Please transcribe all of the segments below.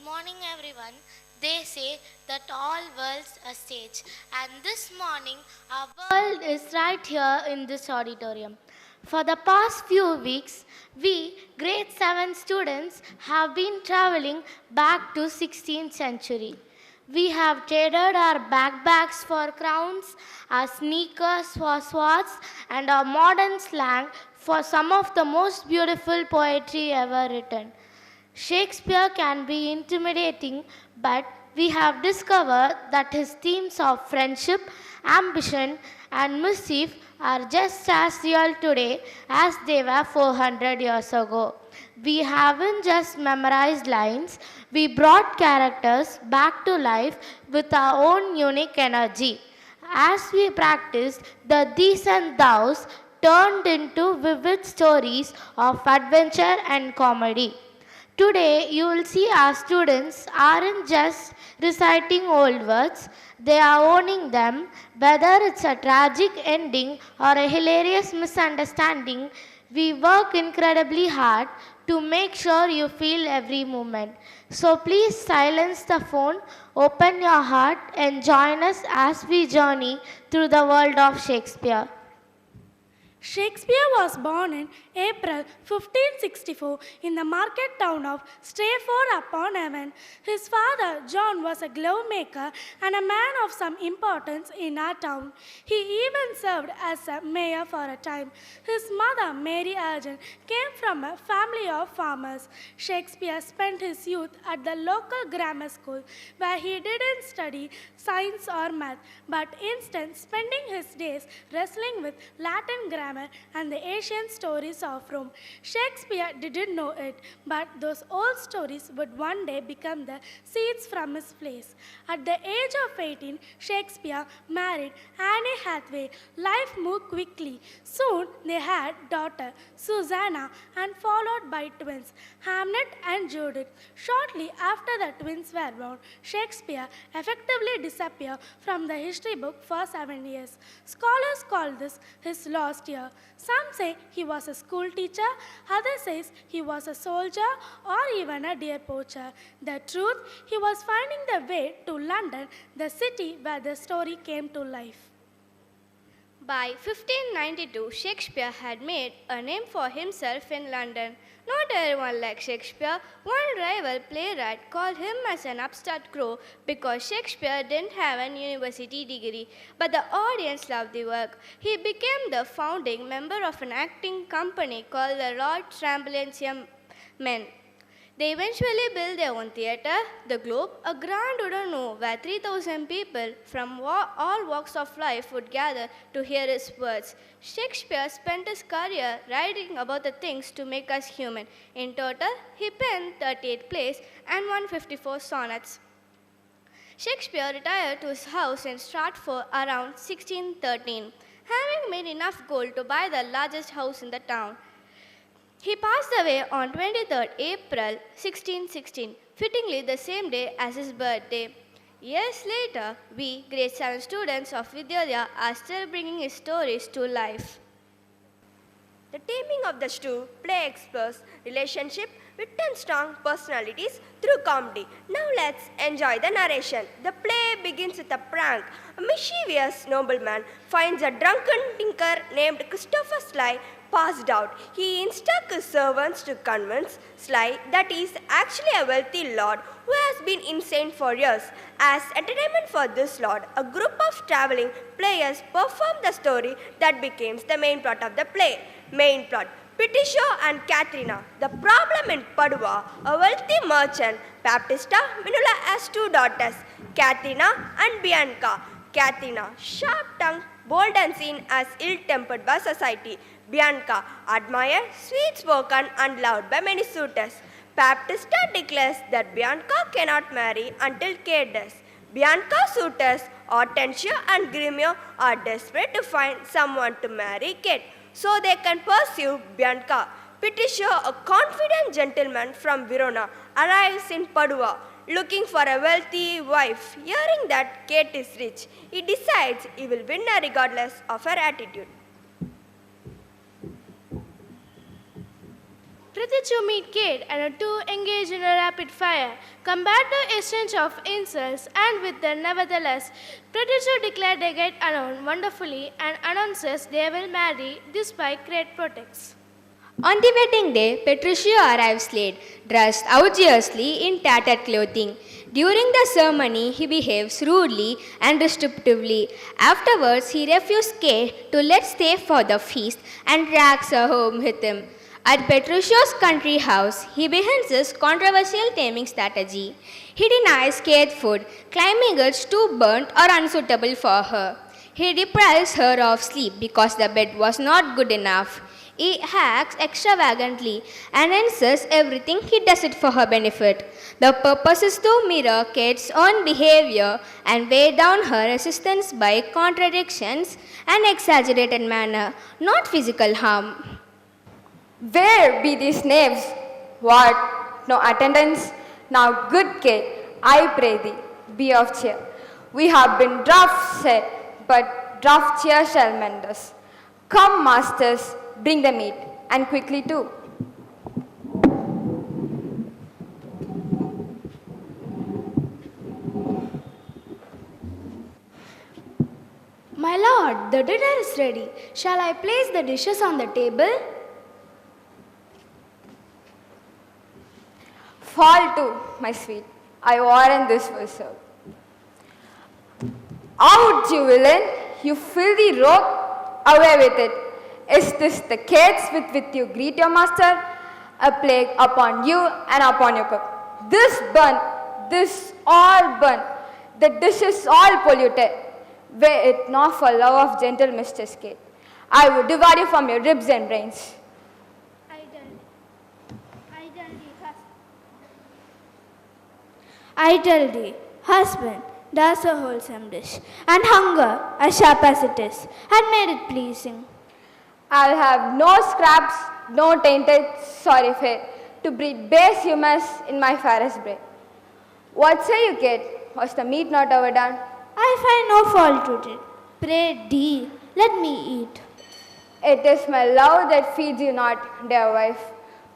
Morning, everyone. They say that all worlds are stage, and this morning our world is right here in this auditorium. For the past few weeks, we grade 7 students have been traveling back to 16th century. We have traded our backpacks for crowns, our sneakers for swords, and our modern slang for some of the most beautiful poetry ever written. Shakespeare can be intimidating, but we have discovered that his themes of friendship, ambition, and mischief are just as real today as they were 400 years ago. We haven't just memorized lines, we brought characters back to life with our own unique energy. As we practiced, the these and thous turned into vivid stories of adventure and comedy. Today, you will see our students aren't just reciting old words, they are owning them. Whether it's a tragic ending or a hilarious misunderstanding, we work incredibly hard to make sure you feel every moment. So please silence the phone, open your heart, and join us as we journey through the world of Shakespeare. Shakespeare was born in April 1564 in the market town of Stratford-upon-Avon. His father, John, was a glove maker and a man of some importance in our town. He even served as a mayor for a time. His mother, Mary Argent, came from a family of farmers. Shakespeare spent his youth at the local grammar school where he didn't study science or math, but instead spending his days wrestling with Latin grammar and the ancient stories of Rome. Shakespeare didn't know it, but those old stories would one day become the seeds from his plays. At the age of 18, Shakespeare married Anne Hathaway. Life moved quickly. Soon they had daughter Susanna and followed by twins Hamlet and Judith. Shortly after the twins were born, Shakespeare effectively disappeared from the history book for 7 years. Scholars call this his lost year. Some say he was a school teacher, others say he was a soldier or even a deer poacher. The truth, he was finding the way to London, the city where the story came to life. By 1592, Shakespeare had made a name for himself in London. Not everyone liked Shakespeare. One rival playwright called him as an upstart crow because Shakespeare didn't have an university degree. But the audience loved the work. He became the founding member of an acting company called the Lord Tramblensium Men. They eventually built their own theatre, the Globe, a grand wooden know where 3,000 people from all walks of life would gather to hear his words. Shakespeare spent his career writing about the things to make us human. In total, he penned 38 plays and 154 sonnets. Shakespeare retired to his house in Stratford around 1613, having made enough gold to buy the largest house in the town. He passed away on 23rd April 1616, fittingly the same day as his birthday. Years later, we, grade 7 students of Vidyalaya, are still bringing his stories to life. The Taming of the Shrew play explores relationship with 10 strong personalities through comedy. Now let's enjoy the narration. The play begins with a prank. A mischievous nobleman finds a drunken tinker named Christopher Sly passed out. He instructs his servants to convince Sly that he is actually a wealthy lord who has been insane for years. As entertainment for this lord, a group of traveling players perform the story that becomes the main plot of the play. Main plot: Petitio and Katharina. The problem in Padua: a wealthy merchant, Baptista Minula, has two daughters, Katharina and Bianca. Katharina, sharp-tongued, bold and seen as ill-tempered by society. Bianca, admired, sweet-spoken and loved by many suitors. Baptista declares that Bianca cannot marry until Kate does. Bianca's suitors, Hortensio and Gremio, are desperate to find someone to marry Kate so they can pursue Bianca. Petitio, a confident gentleman from Verona, arrives in Padua looking for a wealthy wife. Hearing that Kate is rich, he decides he will win her regardless of her attitude. Prithichu meet Kate and the two engage in a rapid fire, combative exchange of insults, and with them nevertheless, Prithichu declare they get along wonderfully and announces they will marry despite great protests. On the wedding day, Petruchio arrives late, dressed outrageously in tattered clothing. During the ceremony, he behaves rudely and disruptively. Afterwards, he refuses Kate to let stay for the feast and drags her home with him. At Petruchio's country house, he begins his controversial taming strategy. He denies Kate food, claiming it's too burnt or unsuitable for her. He deprives her of sleep because the bed was not good enough. He acts extravagantly and insists everything he does it for her benefit. The purpose is to mirror Kate's own behavior and weigh down her resistance by contradictions and exaggerated manner, not physical harm. Where be these knaves? What? No attendance? Now, good Kate, I pray thee, be of cheer. We have been rough set, but rough cheer shall mend us. Come, masters, bring the meat, and quickly too. My lord, the dinner is ready. Shall I place the dishes on the table? Fall to, my sweet. I warrant this will serve. Out, you villain, you filthy rogue, away with it. Is this the case with you greet your master? A plague upon you and upon your cook. This burn, this all burn, the dishes all polluted. Were it not for love of gentle Mistress Kate, I would devour you from your ribs and brains. I tell thee, husband, that's a wholesome dish, and hunger, as sharp as it is, had made it pleasing. I'll have no scraps, no tainted, sorry fare, to breed base humours in my fairest bread. What say you, Kate? Was the meat not overdone? I find no fault with it. Pray thee, let me eat. It is my love that feeds you not, dear wife.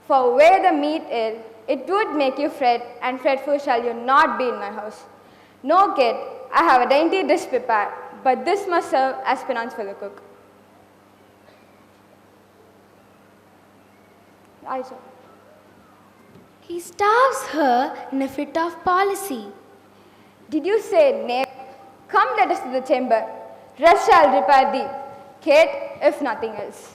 For where the meat is, it would make you fret, and fretful shall you not be in my house. No, Kate, I have a dainty dish prepared, but this must serve as penance for the cook. He starves her in a fit of policy. Did you say, knave? Come, let us to the chamber. Rest shall repair thee, Kate, if nothing else.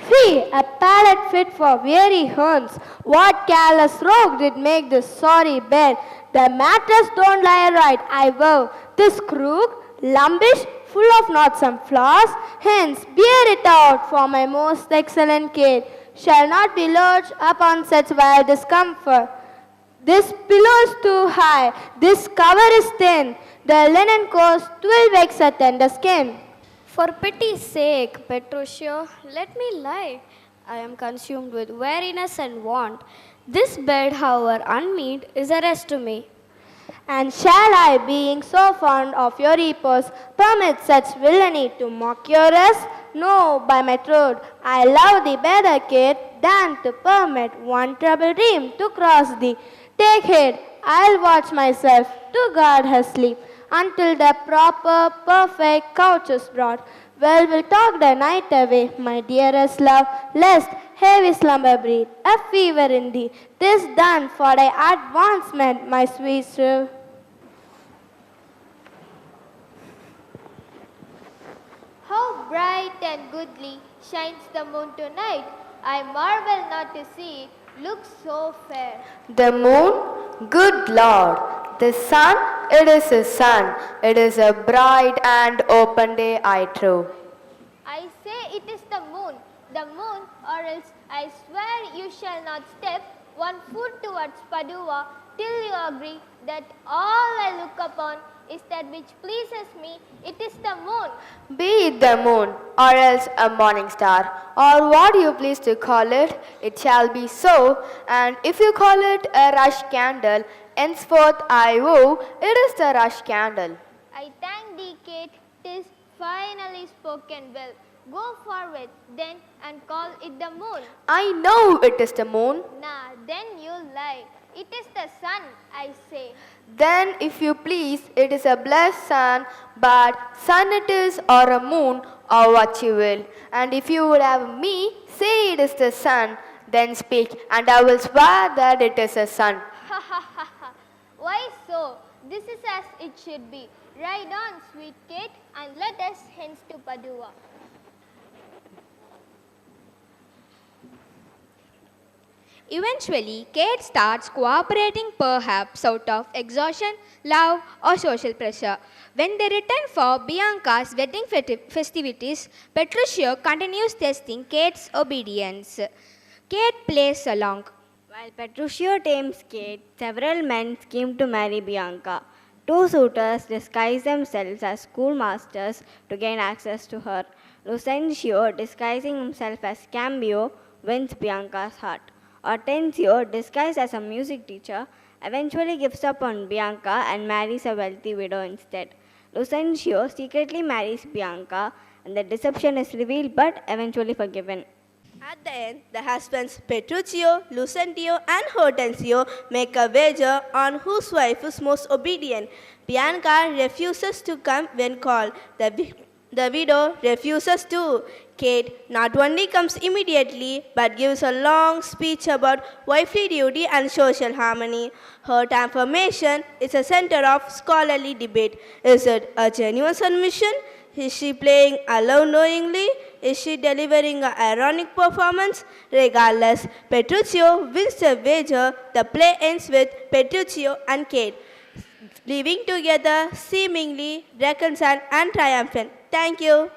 See, a pallet fit for weary horns. What careless rogue did make this sorry bed? The mattress don't lie right, I vow. This crook, lumpish, full of knots and flaws, hence bear it out for my most excellent Kate, shall not be lodged upon such vile discomfort. This pillow is too high, this cover is thin, the linen coarse twill vex a tender skin. For pity's sake, Petruchio, let me lie. I am consumed with weariness and want. This bed, however unmeet, is a rest to me. And shall I, being so fond of your repose, permit such villainy to mock your rest? No, by my troth, I love thee better, Kate, than to permit one troubled dream to cross thee. Take heed, I'll watch myself to guard her sleep until the proper, perfect couch is brought. Well, we'll talk the night away, my dearest love, lest heavy slumber breathe a fever in thee. 'Tis done for thy advancement, my sweet Shrew. How bright and goodly shines the moon tonight. I marvel not to see it look so fair. The moon? Good Lord! The sun? It is a sun. It is a bright and open day, I trow. I say it is the moon, or else I swear you shall not step one foot towards Padua till you agree that all I look upon is that which pleases me. It is the moon. Be it the moon, or else a morning star, or what you please to call it, it shall be so. And if you call it a rush candle, henceforth I vow it is the rush candle. I thank thee, Kate. 'Tis finally spoken well. Go forward then and call it the moon. I know it is the moon. Nah, then you lie. It is the sun, I say. Then, if you please, it is a blessed sun, but sun it is, or a moon, or what you will. And if you would have me say it is the sun, then speak, and I will swear that it is a sun. Ha ha ha ha. Why so? This is as it should be. Ride on, sweet Kate, and let us hence to Padua. Eventually, Kate starts cooperating, perhaps out of exhaustion, love, or social pressure. When they return for Bianca's wedding festivities, Petruchio continues testing Kate's obedience. Kate plays along. While Petruchio tames Kate, several men scheme to marry Bianca. Two suitors disguise themselves as schoolmasters to gain access to her. Lucentio, disguising himself as Cambio, wins Bianca's heart. Hortensio, disguised as a music teacher, eventually gives up on Bianca and marries a wealthy widow instead. Lucentio secretly marries Bianca, and the deception is revealed but eventually forgiven. At the end, the husbands Petruchio, Lucentio, and Hortensio make a wager on whose wife is most obedient. Bianca refuses to come when called. The widow refuses to. Kate not only comes immediately but gives a long speech about wifely duty and social harmony. Her transformation is a center of scholarly debate. Is it a genuine submission? Is she playing alone knowingly? Is she delivering an ironic performance? Regardless, Petruchio wins the wager. The play ends with Petruchio and Kate living together, seemingly reconciled and triumphant. Thank you.